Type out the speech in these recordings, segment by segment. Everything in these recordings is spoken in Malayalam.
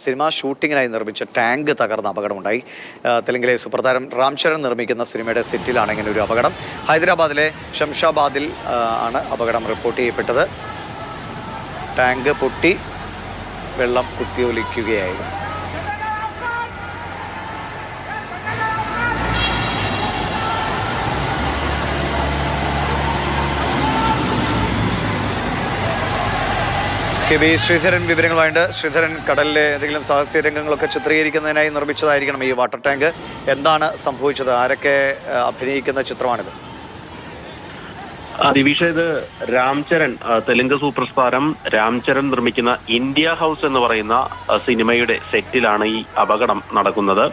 സിനിമ ഷൂട്ടിങ്ങിനായി നിർമ്മിച്ച ടാങ്ക് തകർന്ന അപകടമുണ്ടായി. തെലുങ്കിലെ സൂപ്പർതാരം രാം ചരൺ നിർമ്മിക്കുന്ന സിനിമയുടെ സെറ്റിലാണ് ഇങ്ങനെ ഒരു അപകടം. ഹൈദരാബാദിലെ ശംഷാബാദിൽ ആണ് അപകടം റിപ്പോർട്ട് ചെയ്യപ്പെട്ടത്. ടാങ്ക് പൊട്ടി വെള്ളം കുത്തിയൊലിക്കുകയായിരുന്നു. കെ ബി ശ്രീധരൻ വിവരങ്ങളുമായിട്ട്. ശ്രീധരൻ, കടലിലെ ഏതെങ്കിലും സാഹസ്യ രംഗങ്ങളൊക്കെ ചിത്രീകരിക്കുന്നതിനായി നിർമ്മിച്ചതായിരിക്കണം ഈ വാട്ടർ ടാങ്ക്. എന്താണ് സംഭവിച്ചത്? ആരൊക്കെ അഭിനയിക്കുന്ന ചിത്രമാണിത്? ദിവിഷ, ഇത് രാംചരൺ, തെലുങ്ക് സൂപ്പർ താരം രാംചരൺ നിർമ്മിക്കുന്ന ഇന്ത്യ ഹൗസ് എന്ന് പറയുന്ന സിനിമയുടെ സെറ്റിലാണ് ഈ അപകടം നടക്കുന്നത്.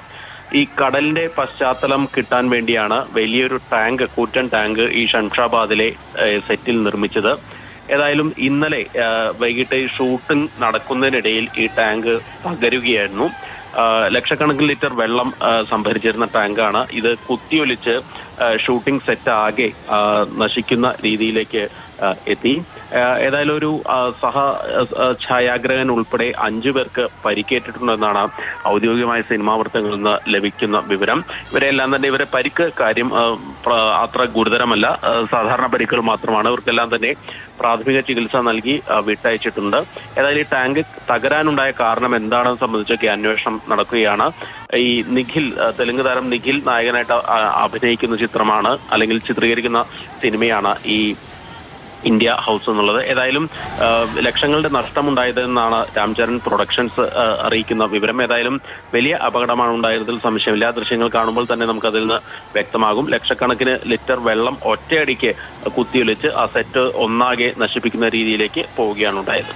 ഈ കടലിന്റെ പശ്ചാത്തലം കിട്ടാൻ വേണ്ടിയാണ് വലിയൊരു ടാങ്ക്, കൂറ്റൻ ടാങ്ക് ഈ ശംഷാബാദിലെ സെറ്റിൽ നിർമ്മിച്ചത്. ഏതായാലും ഇന്നലെ വൈകിട്ട് ഷൂട്ടിംഗ് നടക്കുന്നതിനിടയിൽ ഈ ടാങ്ക് തകരുകയായിരുന്നു. ലക്ഷക്കണക്കിന് ലിറ്റർ വെള്ളം സംഭരിച്ചിരുന്ന ടാങ്കാണ്. ഇത് കുത്തിയൊലിച്ച് ഷൂട്ടിംഗ് സെറ്റ് ആകെ നശിക്കുന്ന രീതിയിലേക്ക് എത്തി. ഏതായാലും ഒരു ഛായാഗ്രഹൻ ഉൾപ്പെടെ 5 പേർക്ക് പരിക്കേറ്റിട്ടുണ്ടെന്നാണ് ഔദ്യോഗികമായ സിനിമാ വൃത്തങ്ങളിൽ നിന്ന് ലഭിക്കുന്ന വിവരം. ഇവരെ പരിക്ക് കാര്യം അത്ര ഗുരുതരമല്ല, സാധാരണ പരിക്കുകൾ മാത്രമാണ്. ഇവർക്കെല്ലാം തന്നെ പ്രാഥമിക ചികിത്സ നൽകി വിട്ടയച്ചിട്ടുണ്ട്. ഏതായാലും ഈ ടാങ്ക് തകരാനുണ്ടായ കാരണം എന്താണെന്ന് സംബന്ധിച്ചൊക്കെ അന്വേഷണം നടക്കുകയാണ്. ഈ നിഖിൽ, തെലുങ്ക് താരം നിഖിൽ നായകനായിട്ട് അഭിനയിക്കുന്ന ചിത്രമാണ്, അല്ലെങ്കിൽ ചിത്രീകരിക്കുന്ന സിനിമയാണ് ഈ ഇന്ത്യ ഹൗസ് എന്നുള്ളത്. ഏതായാലും ലക്ഷങ്ങളുടെ നഷ്ടമുണ്ടായതെന്നാണ് രാംചരൺ പ്രൊഡക്ഷൻസ് അറിയിക്കുന്ന വിവരം. ഏതായാലും വലിയ അപകടമാണ് ഉണ്ടായതിൽ സംശയമില്ല. ദൃശ്യങ്ങൾ കാണുമ്പോൾ തന്നെ നമുക്കതിൽ നിന്ന് വ്യക്തമാകും. ലക്ഷക്കണക്കിന് ലിറ്റർ വെള്ളം ഒറ്റയടിക്ക് കുത്തിയൊലിച്ച് ആ സെറ്റ് ഒന്നാകെ നശിപ്പിക്കുന്ന രീതിയിലേക്ക് പോവുകയാണ് ഉണ്ടായത്.